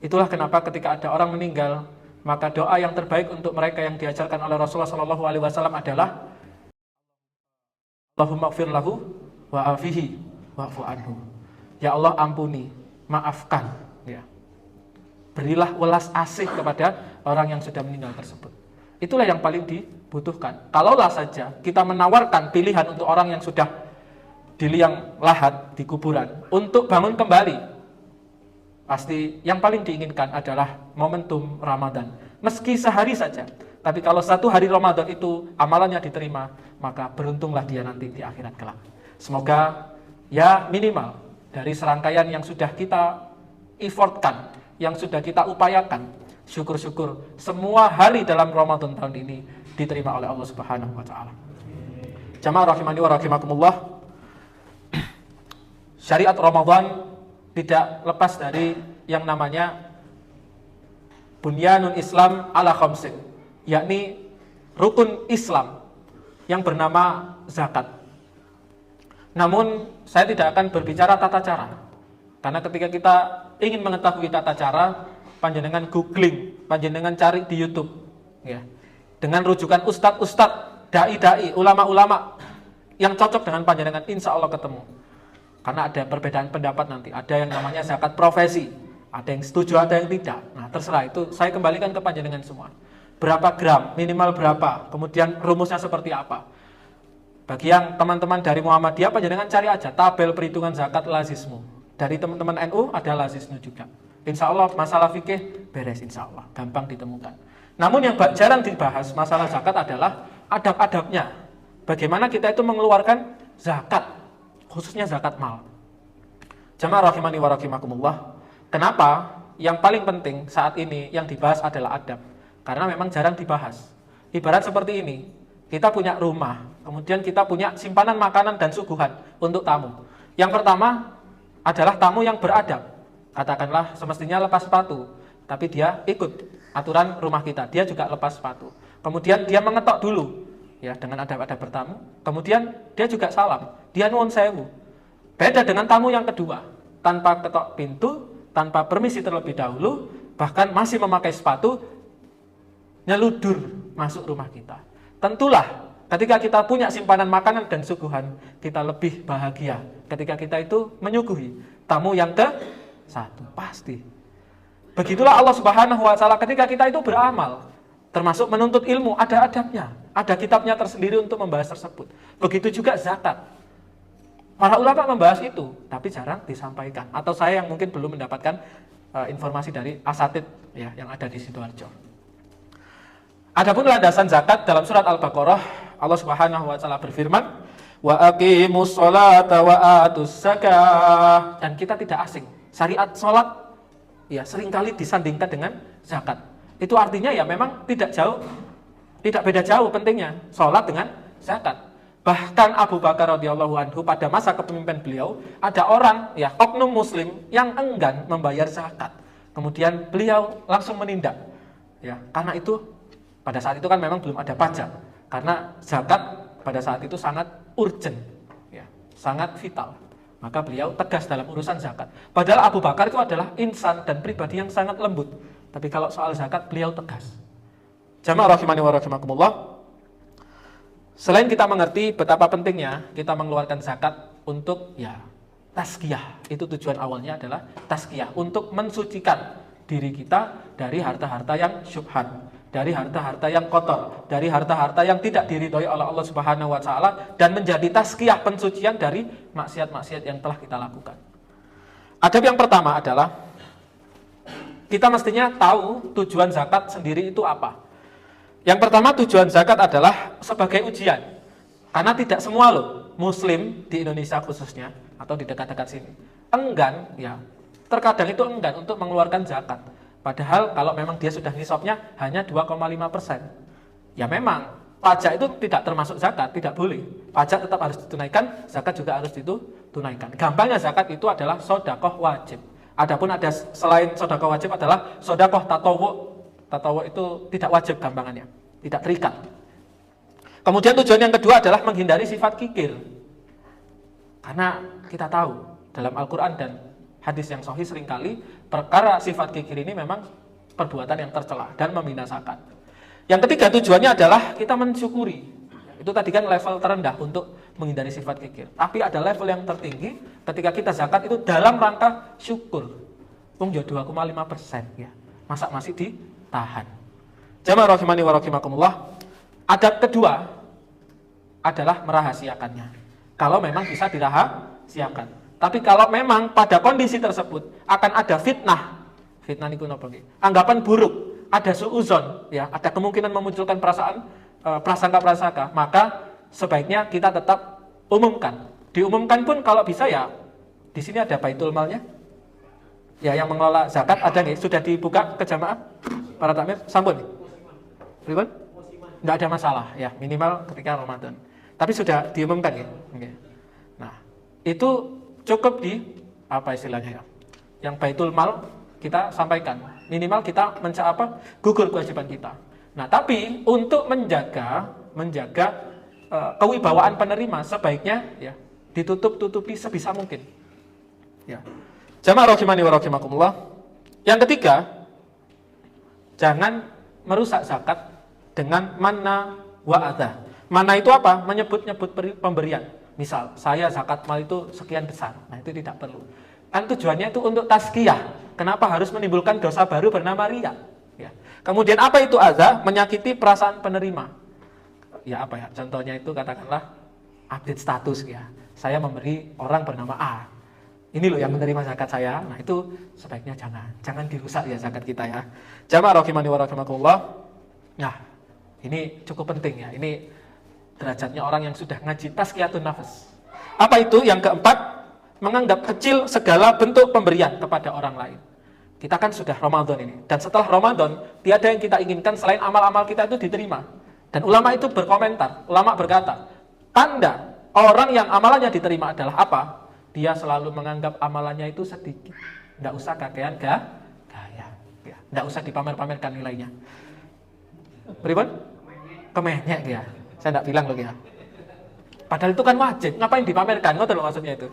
Itulah kenapa ketika ada orang meninggal, maka doa yang terbaik untuk mereka yang diajarkan oleh Rasulullah SAW adalah Allahumma gfir lahu wa'afihi wa'fu anhu. Ya Allah, ampuni, maafkan, ya. Berilah welas asih kepada orang yang sudah meninggal tersebut. Itulah yang paling dibutuhkan. Kalaulah saja kita menawarkan pilihan untuk orang yang sudah di liang lahat, di kuburan, untuk bangun kembali, pasti yang paling diinginkan adalah momentum Ramadan. Meski sehari saja, tapi kalau 1 hari Ramadan itu amalannya diterima, maka beruntunglah dia nanti di akhirat kelak. Semoga ya minimal dari serangkaian yang sudah kita effortkan, yang sudah kita upayakan, syukur-syukur semua hari dalam Ramadan tahun ini diterima oleh Allah Subhanahu wa taala. Jamaah rahimani wa rahimakumullah. Syariat Ramadan tidak lepas dari yang namanya bunyanul Islam ala khamsin, yakni rukun Islam yang bernama zakat. Namun saya tidak akan berbicara tata cara, karena ketika kita ingin mengetahui tata cara, panjenengan googling, panjenengan cari di YouTube, ya, dengan rujukan ustadz-ustadz, dai-dai, ulama-ulama yang cocok dengan panjenengan, insya Allah ketemu. Karena ada perbedaan pendapat nanti, ada yang namanya zakat profesi, ada yang setuju, ada yang tidak. Nah terserah, itu saya kembalikan ke panjenengan semua. Berapa gram, minimal berapa, kemudian rumusnya seperti apa. Bagi yang teman-teman dari Muhammadiyah, panjenengan cari aja tabel perhitungan zakat lazismu. Dari teman-teman NU ada lazismu juga. Insya Allah masalah fikih beres, insya Allah gampang ditemukan. Namun yang jarang dibahas masalah zakat adalah adab-adabnya. Bagaimana kita itu mengeluarkan zakat, khususnya zakat mal. Jamaah rahimani wa rahimakumullah. Kenapa yang paling penting saat ini yang dibahas adalah adab? Karena memang jarang dibahas. Ibarat seperti ini, kita punya rumah, kemudian kita punya simpanan makanan dan suguhan untuk tamu. Yang pertama adalah tamu yang beradab. Katakanlah semestinya lepas sepatu, tapi dia ikut aturan rumah kita, dia juga lepas sepatu. Kemudian dia mengetok dulu, ya, dengan adab-adab bertamu. Kemudian dia juga salam, dia nuwun sewu. Beda dengan tamu yang kedua, tanpa ketok pintu, tanpa permisi terlebih dahulu, bahkan masih memakai sepatu, nyeludur masuk rumah kita. Tentulah ketika kita punya simpanan makanan dan suguhan, kita lebih bahagia ketika kita itu menyuguhi tamu yang ke-1, pasti. Begitulah Allah Subhanahu wa taala ketika kita itu beramal, termasuk menuntut ilmu, ada adabnya, ada kitabnya tersendiri untuk membahas tersebut. Begitu juga zakat. Para ulama membahas itu, tapi jarang disampaikan. Atau saya yang mungkin belum mendapatkan informasi dari asatid, ya, yang ada di Sidoarjo. Adapun landasan zakat dalam surat Al-Baqarah, Allah Subhanahu wa taala berfirman, wa aqimus sholata wa atus zakah. Dan kita tidak asing. Syariat sholat ya seringkali disandingkan dengan zakat. Itu artinya ya memang tidak beda jauh pentingnya sholat dengan zakat. Bahkan Abu Bakar radhiyallahu anhu pada masa kepemimpinan beliau, ada orang ya oknum muslim yang enggan membayar zakat. Kemudian beliau langsung menindak. Ya, karena itu pada saat itu kan memang belum ada pajak. Karena zakat pada saat itu sangat urgent, ya, sangat vital. Maka beliau tegas dalam urusan zakat. Padahal Abu Bakar itu adalah insan dan pribadi yang sangat lembut. Tapi kalau soal zakat beliau tegas. Jamaah rahimani wa rahimakumullah. Selain kita mengerti betapa pentingnya kita mengeluarkan zakat untuk ya tazkiyah, itu tujuan awalnya adalah tazkiyah, untuk mensucikan diri kita dari harta-harta yang syubhat, dari harta-harta yang kotor, dari harta-harta yang tidak diridhoi oleh Allah Subhanahu wa taala, dan menjadi tazkiyah, pensucian dari maksiat-maksiat yang telah kita lakukan. Adab yang pertama adalah kita mestinya tahu tujuan zakat sendiri itu apa. Yang pertama, tujuan zakat adalah sebagai ujian. Karena tidak semua loh muslim di Indonesia khususnya atau di dekat-dekat sini enggan, ya, terkadang itu enggan untuk mengeluarkan zakat. Padahal kalau memang dia sudah nisabnya hanya 2,5%. Ya memang pajak itu tidak termasuk zakat, tidak boleh. Pajak tetap harus ditunaikan, zakat juga harus ditunaikan. Gampangnya zakat itu adalah sedekah wajib. Adapun ada selain sedekah wajib adalah sedekah tatawwu. Tatawwu itu tidak wajib gampangannya, tidak terikat. Kemudian tujuan yang kedua adalah menghindari sifat kikir. Karena kita tahu dalam Al-Quran dan hadis yang sahih seringkali perkara sifat kikir ini memang perbuatan yang tercela dan membinasakan. Yang ketiga tujuannya adalah kita mensyukuri. Itu tadi kan level terendah untuk menghindari sifat kikir. Tapi ada level yang tertinggi ketika kita zakat itu dalam rangka syukur. Wong yo 2,5% ya. Masa masih ditahan. Jamaah rahimani wa rahimakumullah. Adab kedua adalah merahasiakannya. Kalau memang bisa dirahasiakan. Tapi kalau memang pada kondisi tersebut akan ada fitnah niku napa nggih? Anggapan buruk, ada suudzon, ya, ada kemungkinan memunculkan perasaan prasangka-prasangka, maka sebaiknya kita tetap umumkan. Diumumkan pun kalau bisa ya, di sini ada baitul malnya. Ya, yang mengelola zakat ada nih, sudah dibuka ke jamaah para takmir, sampun. Pripun? Enggak ada masalah, ya, minimal ketika Ramadan. Tapi sudah diumumkan ya. Oke. Nah, itu cukup di apa istilahnya ya? Yang baitul mal kita sampaikan. Minimal kita gugur kewajiban kita. Nah, tapi untuk menjaga kewibawaan penerima sebaiknya ya ditutup-tutupi sebisa mungkin. Ya. Jamaah rahimani wa rahimakumullah. Yang ketiga, jangan merusak zakat dengan manna wa adha. Manna itu apa? Menyebut-nyebut pemberian. Misal, saya zakat mal itu sekian besar. Nah, itu tidak perlu. Kan tujuannya itu untuk tazkiyah. Kenapa harus menimbulkan dosa baru bernama riya? Ya. Kemudian apa itu adha? Menyakiti perasaan penerima. Ya apa ya? Contohnya itu katakanlah update status ya. Saya memberi orang bernama A. Ini loh yang menerima zakat saya. Nah, itu sebaiknya jangan dirusak ya zakat kita ya. Jamaah rahimani wa rahimakumullah. Nah, ini cukup penting ya. Ini derajatnya orang yang sudah ngaji tazkiyatun nafs. Apa itu? Yang keempat, menganggap kecil segala bentuk pemberian kepada orang lain. Kita kan sudah Ramadan ini, dan setelah Ramadan tiada yang kita inginkan selain amal-amal kita itu diterima. Dan ulama itu berkomentar, ulama berkata, tanda orang yang amalannya diterima adalah apa? Dia selalu menganggap amalannya itu sedikit, tidak usah kakean gaya, tidak usah dipamer-pamerkan nilainya. Pripun? Kemenyek ya, saya tidak bilang loh ya. Padahal itu kan wajib, ngapain dipamerkan? Ngoten lho maksudnya itu.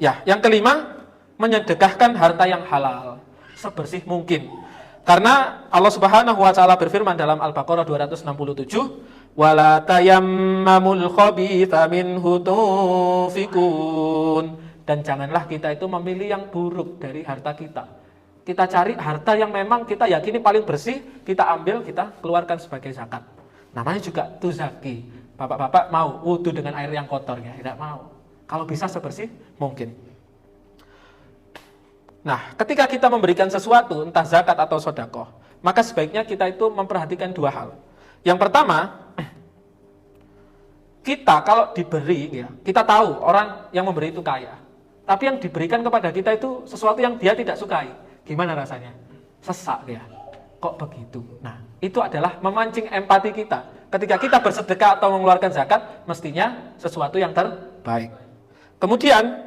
Ya, yang kelima, menyedekahkan harta yang halal sebersih mungkin. Karena Allah Subhanahu wa taala berfirman dalam Al-Baqarah 267, "Wala tayammamul khabitha minhu tunfikun." Dan janganlah kita itu memilih yang buruk dari harta kita. Kita cari harta yang memang kita yakini paling bersih, kita ambil, kita keluarkan sebagai zakat. Namanya juga tuzaki. Bapak-bapak mau wudu dengan air yang kotor ya? Tidak mau. Kalau bisa sebersih mungkin. Nah, ketika kita memberikan sesuatu, entah zakat atau sedekah, maka sebaiknya kita itu memperhatikan dua hal. Yang pertama, kita kalau diberi, ya, kita tahu orang yang memberi itu kaya. Tapi yang diberikan kepada kita itu sesuatu yang dia tidak sukai. Gimana rasanya? Sesak dia. Kok begitu? Nah, itu adalah memancing empati kita. Ketika kita bersedekah atau mengeluarkan zakat, mestinya sesuatu yang terbaik. Kemudian,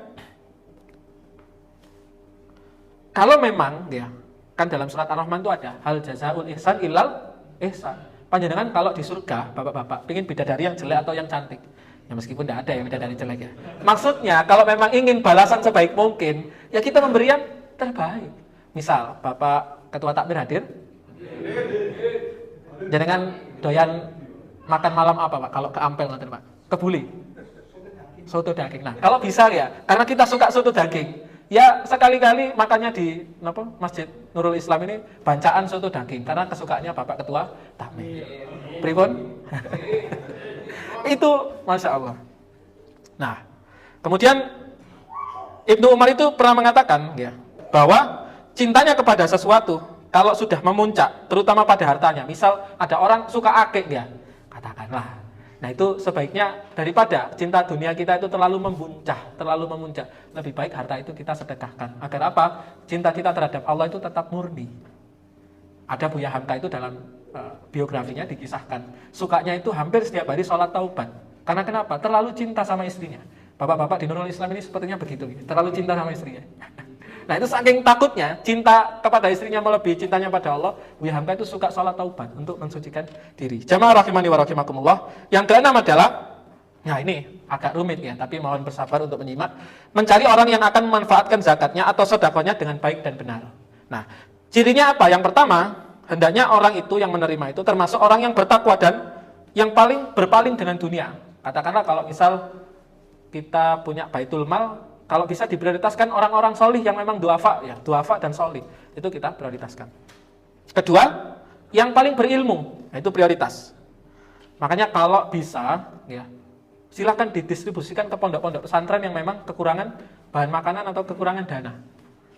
kalau memang ya, kan dalam surat Ar-Rahman itu ada hal jazaul ihsan ilal ihsan. Panjenengan kalau di surga, bapak-bapak, pengen bidadari yang jelek atau yang cantik? Ya meskipun tidak ada yang bidadari jelek ya. Maksudnya kalau memang ingin balasan sebaik mungkin, ya kita memberi yang terbaik. Misal, Bapak Ketua Takmir hadir? Jenengan doyan makan malam apa Pak? Kalau ke Ampel nanti Pak? Kebuli? Soto daging. Nah, kalau bisa ya, karena kita suka soto daging, ya sekali-kali makannya di Masjid Nurul Islam ini bancaan soto daging, karena kesukaannya Bapak Ketua Takmir. Pripun? Itu Masya Allah. Nah, kemudian Ibnu Umar itu pernah mengatakan ya, bahwa cintanya kepada sesuatu kalau sudah memuncak, terutama pada hartanya, misal ada orang suka akik ya, katakanlah. Nah itu sebaiknya daripada cinta dunia kita itu terlalu memuncak, lebih baik harta itu kita sedekahkan. Agar apa? Cinta kita terhadap Allah itu tetap murni. Ada Buya Hamka itu dalam biografinya dikisahkan, sukanya itu hampir setiap hari sholat taubat. Karena kenapa? Terlalu cinta sama istrinya. Bapak-bapak di Nurul Islam ini sepertinya begitu, terlalu cinta sama istrinya. Nah itu saking takutnya, cinta kepada istrinya melebihi cintanya pada Allah, Buya Hamka itu suka sholat taubat untuk mensucikan diri. Jamaah rahimani wa rahimakumullah. Yang keenam adalah Nah ini agak rumit ya, tapi mohon bersabar untuk menyimak. Mencari orang yang akan memanfaatkan zakatnya atau sedekahnya dengan baik dan benar. Nah, cirinya apa? Yang pertama, hendaknya orang itu yang menerima itu termasuk orang yang bertakwa dan yang paling berpaling dengan dunia. Katakanlah kalau misal kita punya baitul mal, kalau bisa diprioritaskan orang-orang solih yang memang duafa ya, duafa dan solih, itu kita prioritaskan. Kedua, yang paling berilmu, itu prioritas. Makanya kalau bisa ya, silakan didistribusikan ke pondok-pondok pesantren yang memang kekurangan bahan makanan atau kekurangan dana.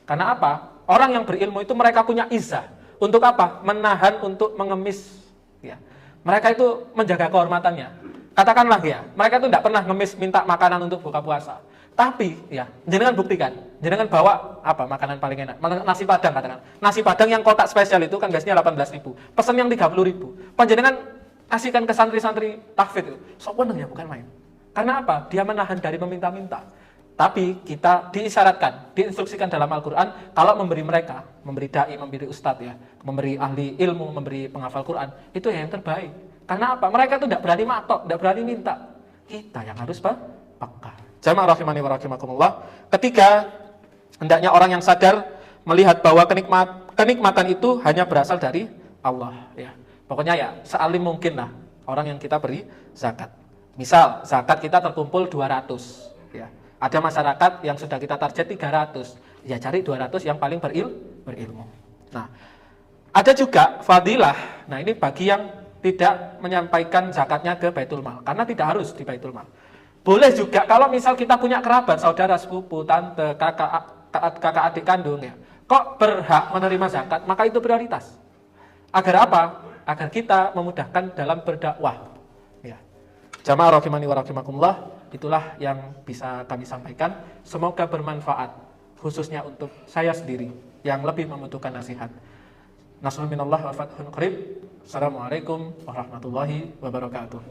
Karena apa? Orang yang berilmu itu mereka punya izah. Untuk apa? Menahan untuk mengemis. Ya. Mereka itu menjaga kehormatannya. Katakanlah ya, mereka itu tidak pernah ngemis minta makanan untuk buka puasa. Tapi ya, jenengan buktikan, jenengan bawa apa makanan paling enak? Nasi padang katakan. Nasi padang yang kotak spesial itu kan gasnya 18.000. Pesan yang 30.000. Panjenengan kasihkan ke santri-santri tahfidz itu. Sok meneng ya, bukan main. Karena apa? Dia menahan dari meminta-minta. Tapi kita diisyaratkan, diinstruksikan dalam Al-Quran, kalau memberi mereka, memberi da'i, memberi ustadz ya, memberi ahli ilmu, memberi penghafal Quran, itu yang terbaik. Karena apa? Mereka itu tidak berani matok, tidak berani minta. Kita yang harus peka. Jamaah rahimani wa rahimakumullah. Ketika hendaknya orang yang sadar melihat bahwa kenikmatan itu hanya berasal dari Allah. Ya. Pokoknya ya, sealim mungkin lah orang yang kita beri zakat. Misal, zakat kita terkumpul 200. Ya. Ada masyarakat yang sudah kita target 300. Ya cari 200 yang paling berilmu. Nah, ada juga fadilah. Nah, ini bagi yang tidak menyampaikan zakatnya ke Baitul Mal. Karena tidak harus di Baitul Mal. Boleh juga kalau misal kita punya kerabat, saudara, sepupu, tante, kakak adik kandung ya. Kok berhak menerima zakat, maka itu prioritas. Agar apa? Agar kita memudahkan dalam berdakwah. Ya. Jamaah rahimani wa rahimakumullah, itulah yang bisa kami sampaikan. Semoga bermanfaat, khususnya untuk saya sendiri yang lebih membutuhkan nasihat. Nasrul minallah wa fathun qarib. Assalamualaikum warahmatullahi wabarakatuh.